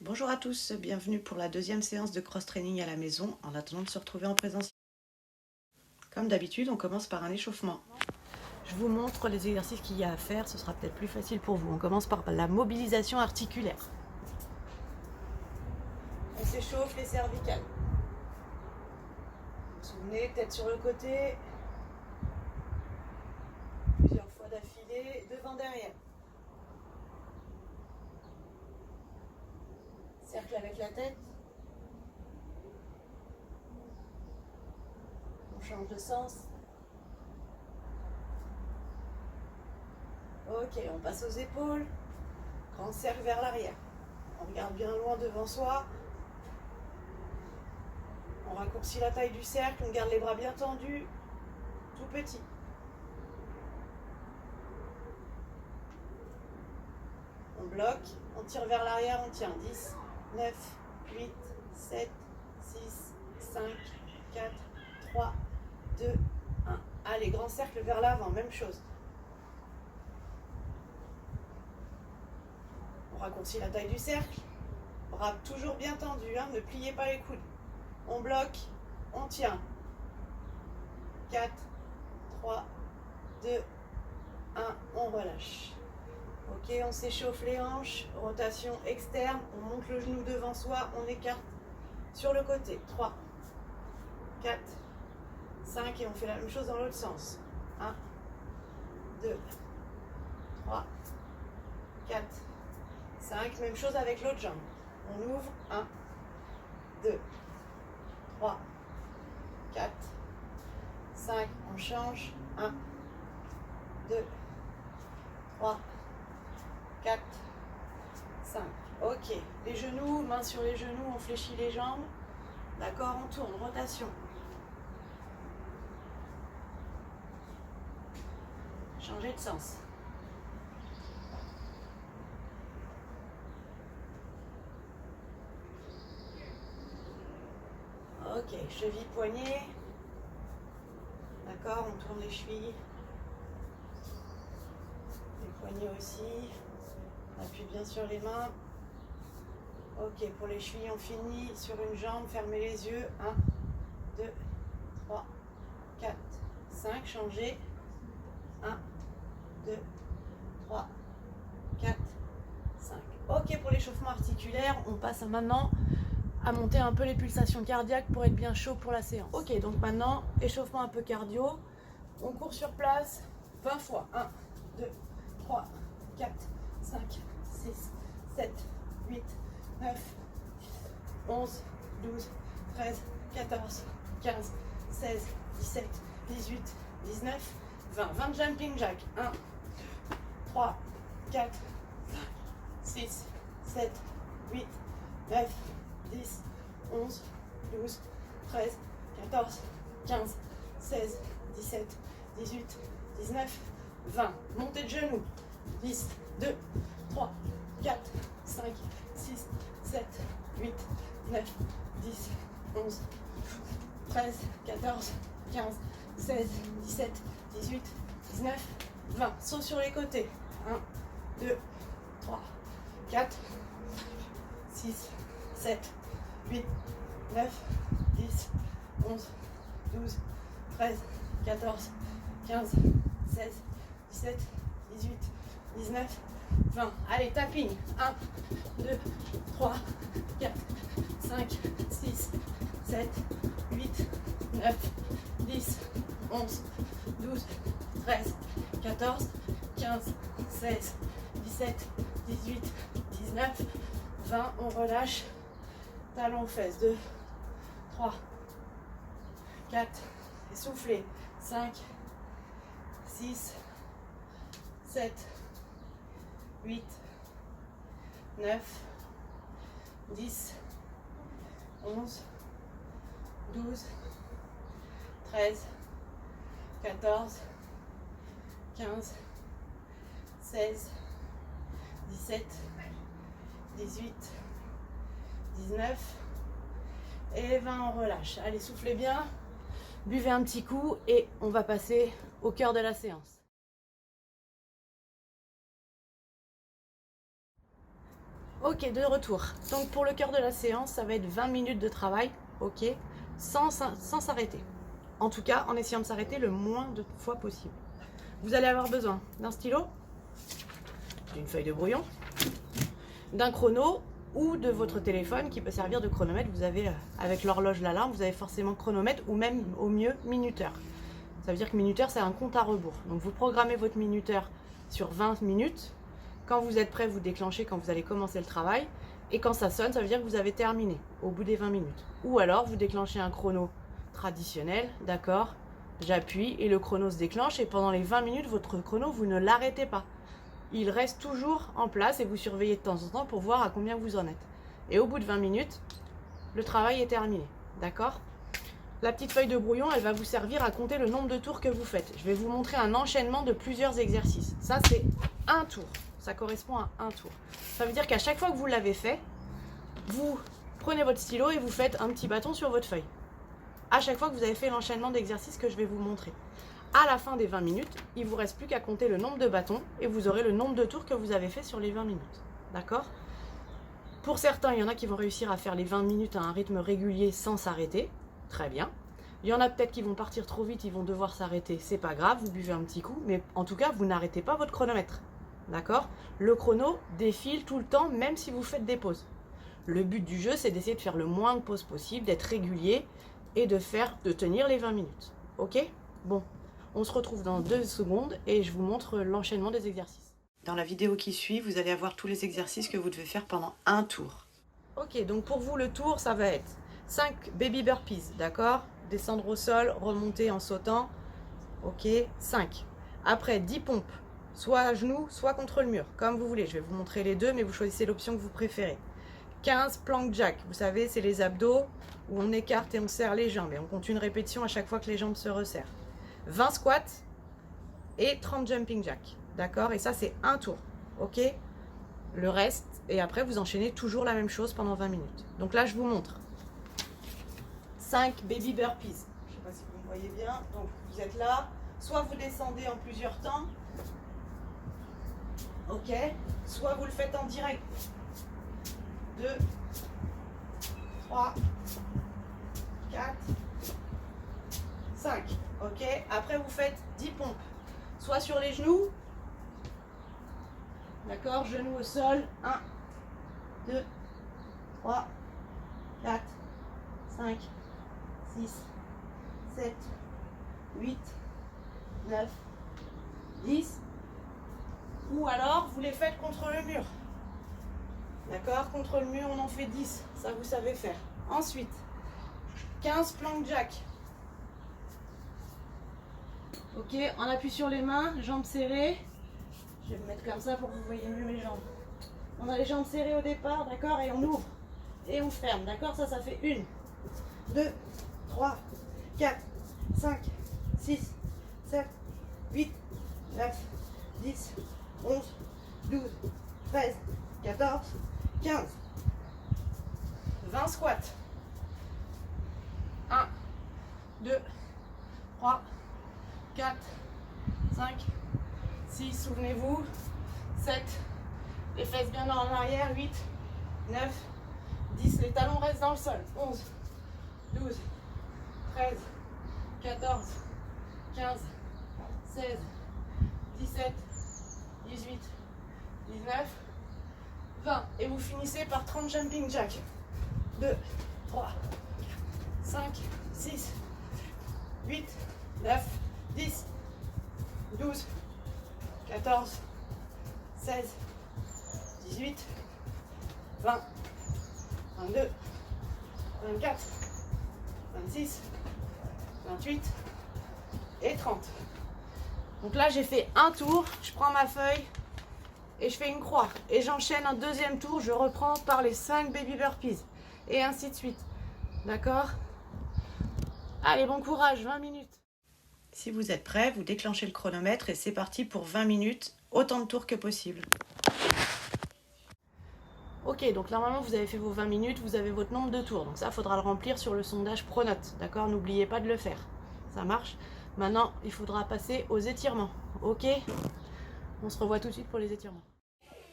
Bonjour à tous, bienvenue pour la deuxième séance de cross-training à la maison en attendant de se retrouver en présentiel. Comme d'habitude, on commence par un échauffement. Je vous montre les exercices qu'il y a à faire, ce sera peut-être plus facile pour vous. On commence par la mobilisation articulaire. On s'échauffe les cervicales. Vous vous souvenez, tête sur le côté, plusieurs fois d'affilée, devant, derrière. Cercle avec la tête. On change de sens. Ok, on passe aux épaules. Grand cercle vers l'arrière. On regarde bien loin devant soi. On raccourcit la taille du cercle, on garde les bras bien tendus, tout petit. On bloque, on tire vers l'arrière, on tient 10, 9, 8, 7, 6, 5, 4, 3, 2, 1. Allez, grand cercle vers l'avant, même chose. On raccourcit la taille du cercle, bras toujours bien tendus, ne pliez pas les coudes. On bloque, on tient. 4, 3, 2, 1, on relâche. Ok, on s'échauffe les hanches, rotation externe, on monte le genou devant soi, on écarte sur le côté. 3, 4, 5 et on fait la même chose dans l'autre sens. 1, 2, 3, 4, 5, même chose avec l'autre jambe. On ouvre, 1, 2, 3, 4, 5, on change, 1, 2, 3, 4, 5. Ok, les genoux, mains sur les genoux, on fléchit les jambes. D'accord, on tourne, rotation. Changer de sens. Ok, cheville, poignet. D'accord, on tourne les chevilles. Les poignets aussi. On appuie bien sur les mains. Ok, pour les chevilles, on finit sur une jambe. Fermez les yeux. 1, 2, 3, 4, 5. Changez. 1, 2, 3, 4, 5. Ok, pour l'échauffement articulaire, on passe maintenant à monter un peu les pulsations cardiaques pour être bien chaud pour la séance. Ok, donc maintenant, échauffement un peu cardio. On court sur place 20 fois. 1, 2, 3, 4, 5, 6, 7, 8, 9, 11, 12, 13, 14, 15, 16, 17, 18, 19, 20. 20 jumping jack. 1, 3, 4, 5, 6, 7, 8, 9, 10, 11, 12, 13, 14, 15, 16, 17, 18, 19, 20. Montée de genoux. 10, 2, 3, 4, 5, 6, 7, 8, 9, 10, 11, 13, 14, 15, 16, 17, 18, 19, 20. Saut sur les côtés. 1, 2, 3, 4, 6, 7, 8, 9, 10, 11, 12, 13, 14, 15, 16, 17, 18, 19, 20. Allez, tapping. 1, 2, 3, 4, 5, 6, 7, 8, 9, 10, 11, 12, 13, 14, 15, 16, 17, 18, 19, 20. On relâche. Talons aux fesses. 2, 3, 4. Essoufflez. 5, 6, 7, 8, 9, 10, 11, 12, 13, 14, 15, 16, 17, 18, 19 et 20. On relâche. Allez, soufflez bien, buvez un petit coup et on va passer au cœur de la séance. Ok, de retour. Donc pour le cœur de la séance, ça va être 20 minutes de travail, ok, sans s'arrêter. En tout cas, en essayant de s'arrêter le moins de fois possible. Vous allez avoir besoin d'un stylo, d'une feuille de brouillon, d'un chrono ou de votre téléphone qui peut servir de chronomètre. Vous avez, avec l'horloge l'alarme, vous avez forcément chronomètre ou même au mieux minuteur. Ça veut dire que minuteur, c'est un compte à rebours. Donc vous programmez votre minuteur sur 20 minutes. Quand vous êtes prêt, vous déclenchez quand vous allez commencer le travail. Et quand ça sonne, ça veut dire que vous avez terminé au bout des 20 minutes. Ou alors, vous déclenchez un chrono traditionnel, d'accord? J'appuie et le chrono se déclenche. Et pendant les 20 minutes, votre chrono, vous ne l'arrêtez pas. Il reste toujours en place et vous surveillez de temps en temps pour voir à combien vous en êtes. Et au bout de 20 minutes, le travail est terminé, d'accord? La petite feuille de brouillon, elle va vous servir à compter le nombre de tours que vous faites. Je vais vous montrer un enchaînement de plusieurs exercices. Ça, c'est un tour. Ça correspond à un tour. Ça veut dire qu'à chaque fois que vous l'avez fait, vous prenez votre stylo et vous faites un petit bâton sur votre feuille. À chaque fois que vous avez fait l'enchaînement d'exercices que je vais vous montrer. À la fin des 20 minutes, il ne vous reste plus qu'à compter le nombre de bâtons et vous aurez le nombre de tours que vous avez fait sur les 20 minutes. D'accord? Pour certains, il y en a qui vont réussir à faire les 20 minutes à un rythme régulier sans s'arrêter. Très bien. Il y en a peut-être qui vont partir trop vite, ils vont devoir s'arrêter. C'est pas grave, vous buvez un petit coup, mais en tout cas, vous n'arrêtez pas votre chronomètre. D'accord? Le chrono défile tout le temps, même si vous faites des pauses. Le but du jeu, c'est d'essayer de faire le moins de pauses possible, d'être régulier et de tenir les 20 minutes. Ok? Bon, on se retrouve dans 2 secondes et je vous montre l'enchaînement des exercices. Dans la vidéo qui suit, vous allez avoir tous les exercices que vous devez faire pendant un tour. Ok, donc pour vous, le tour, ça va être 5 baby burpees, d'accord? Descendre au sol, remonter en sautant. Ok, 5. Après, 10 pompes. Soit à genoux, soit contre le mur, comme vous voulez. Je vais vous montrer les deux, mais vous choisissez l'option que vous préférez. 15 plank jack. Vous savez, c'est les abdos où on écarte et on serre les jambes. Et on compte une répétition à chaque fois que les jambes se resserrent. 20 squats et 30 jumping jack. D'accord? Et ça, c'est un tour. Ok? Le reste, et après, vous enchaînez toujours la même chose pendant 20 minutes. Donc là, je vous montre. 5 baby burpees. Je ne sais pas si vous me voyez bien. Donc, vous êtes là. Soit vous descendez en plusieurs temps. Ok, soit vous le faites en direct. 2, 3, 4, 5. Ok, après vous faites 10 pompes. Soit sur les genoux. D'accord, genoux au sol. 1, 2, 3, 4, 5, 6, 7, 8, 9, 10. Ou alors, vous les faites contre le mur. D'accord? Contre le mur, on en fait 10. Ça, vous savez faire. Ensuite, 15 plank jack. Ok, on appuie sur les mains, jambes serrées. Je vais me mettre comme ça pour que vous voyez mieux mes jambes. On a les jambes serrées au départ, d'accord? Et on ouvre. Et on ferme, d'accord? Ça fait 1, 2, 3, 4, 5, 6, 7, 8, 9, 10, 11, 12, 13, 14, 15. 20 squats. 1, 2, 3, 4, 5, 6, souvenez-vous. 7, les fesses bien en arrière. 8, 9, 10, les talons restent dans le sol. 11, 12, 13, 14, 15, 16, 17, 18, 19, 20. Et vous finissez par 30 jumping jack. 2, 3, 5, 6, 8, 9, 10, 12, 14, 16, 18, 20, 22, 24, 26, 28 et 30. Donc là, j'ai fait un tour, je prends ma feuille et je fais une croix. Et j'enchaîne un deuxième tour, je reprends par les 5 baby burpees. Et ainsi de suite. D'accord? Allez, bon courage, 20 minutes. Si vous êtes prêts, vous déclenchez le chronomètre et c'est parti pour 20 minutes, autant de tours que possible. Ok, donc normalement vous avez fait vos 20 minutes, vous avez votre nombre de tours. Donc ça, il faudra le remplir sur le sondage Pronote. D'accord? N'oubliez pas de le faire. Ça marche? Maintenant, il faudra passer aux étirements. Ok? On se revoit tout de suite pour les étirements.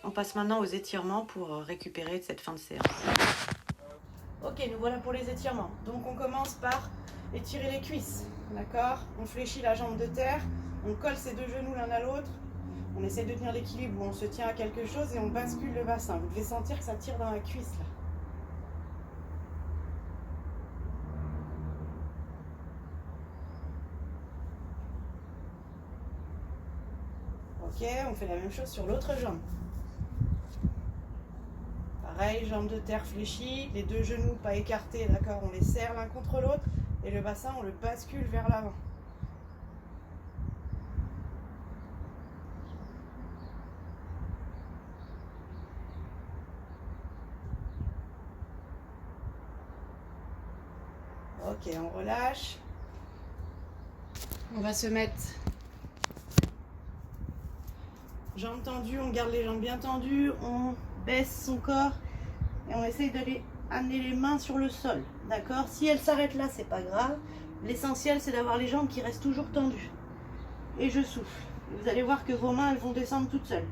On passe maintenant aux étirements pour récupérer de cette fin de séance. Ok, nous voilà pour les étirements. Donc on commence par étirer les cuisses, d'accord? On fléchit la jambe de terre, on colle ses deux genoux l'un à l'autre, on essaie de tenir l'équilibre où on se tient à quelque chose et on bascule le bassin. Vous devez sentir que ça tire dans la cuisse là. Ok, on fait la même chose sur l'autre jambe. Pareil, jambe de terre fléchie, les deux genoux pas écartés, d'accord? On les serre l'un contre l'autre et le bassin, on le bascule vers l'avant. Ok, on relâche. On va se mettre jambes tendues, on garde les jambes bien tendues, on baisse son corps et on essaye d'aller amener les mains sur le sol, d'accord? Si elles s'arrêtent là, c'est pas grave. L'essentiel, c'est d'avoir les jambes qui restent toujours tendues. Et je souffle. Vous allez voir que vos mains, elles vont descendre toutes seules.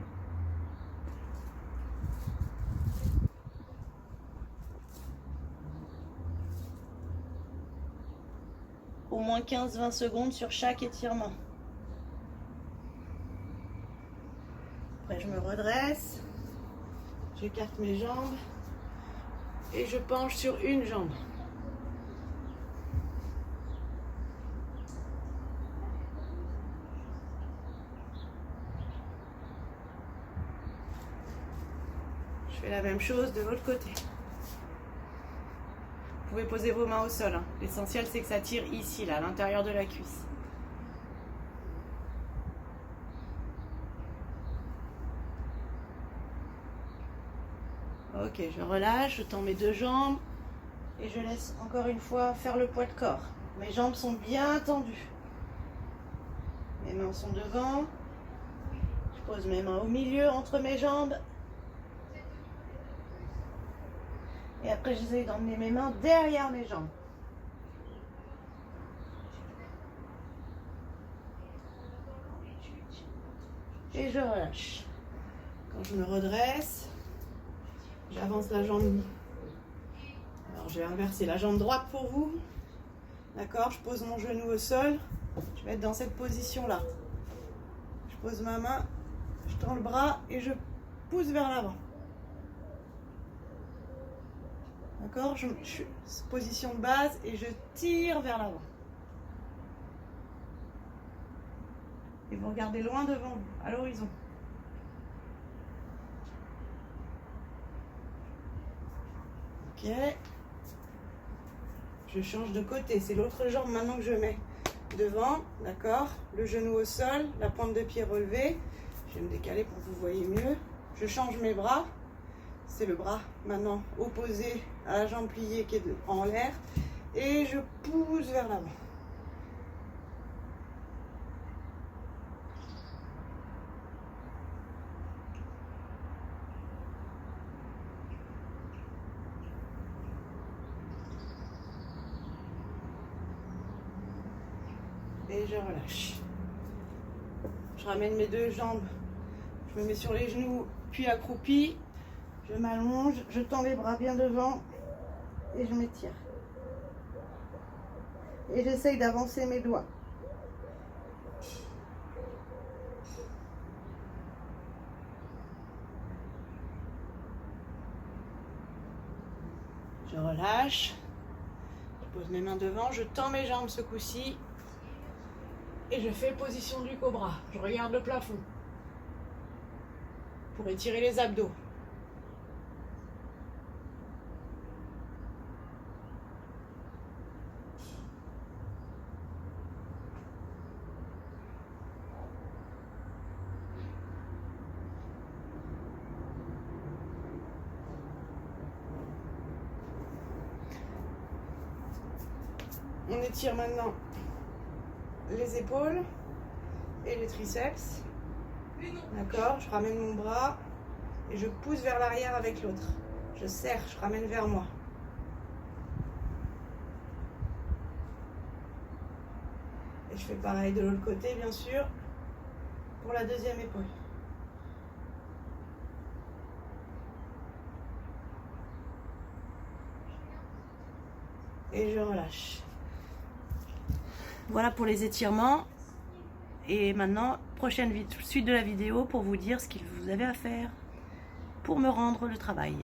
Au moins 15-20 secondes sur chaque étirement. Après, je me redresse. J'écarte mes jambes. Et je penche sur une jambe. Je fais la même chose de l'autre côté. Vous pouvez poser vos mains au sol. Hein. L'essentiel, c'est que ça tire ici, là, à l'intérieur de la cuisse. Ok, je relâche, je tends mes deux jambes et je laisse encore une fois faire le poids de corps. Mes jambes sont bien tendues. Mes mains sont devant. Je pose mes mains au milieu entre mes jambes. Et après, j'essaie d'emmener mes mains derrière mes jambes. Et je relâche. Quand je me redresse, j'avance la jambe. Alors, je vais inverser la jambe droite pour vous. D'accord? Je pose mon genou au sol. Je vais être dans cette position-là. Je pose ma main, je tends le bras et je pousse vers l'avant. D'accord? Je suis en position de base et je tire vers l'avant. Et vous regardez loin devant vous, à l'horizon. Ok. Je change de côté. C'est l'autre jambe maintenant que je mets devant. D'accord? Le genou au sol, la pointe de pied relevée. Je vais me décaler pour que vous voyez mieux. Je change mes bras. C'est le bras maintenant opposé à la jambe pliée qui est en l'air. Et je pousse vers l'avant. Et je relâche. Je ramène mes deux jambes. Je me mets sur les genoux, puis accroupi. Je m'allonge, je tends les bras bien devant et je m'étire. Et j'essaye d'avancer mes doigts. Je relâche. Je pose mes mains devant, je tends mes jambes ce coup-ci. Et je fais position du cobra. Je regarde le plafond pour étirer les abdos. On étire maintenant les épaules et les triceps. D'accord? Je ramène mon bras et je pousse vers l'arrière avec l'autre. Je serre, je ramène vers moi. Et je fais pareil de l'autre côté, bien sûr, pour la deuxième épaule. et je relâche. Voilà pour les étirements. Et maintenant, suite de la vidéo pour vous dire ce qu'il vous avez à faire pour me rendre le travail.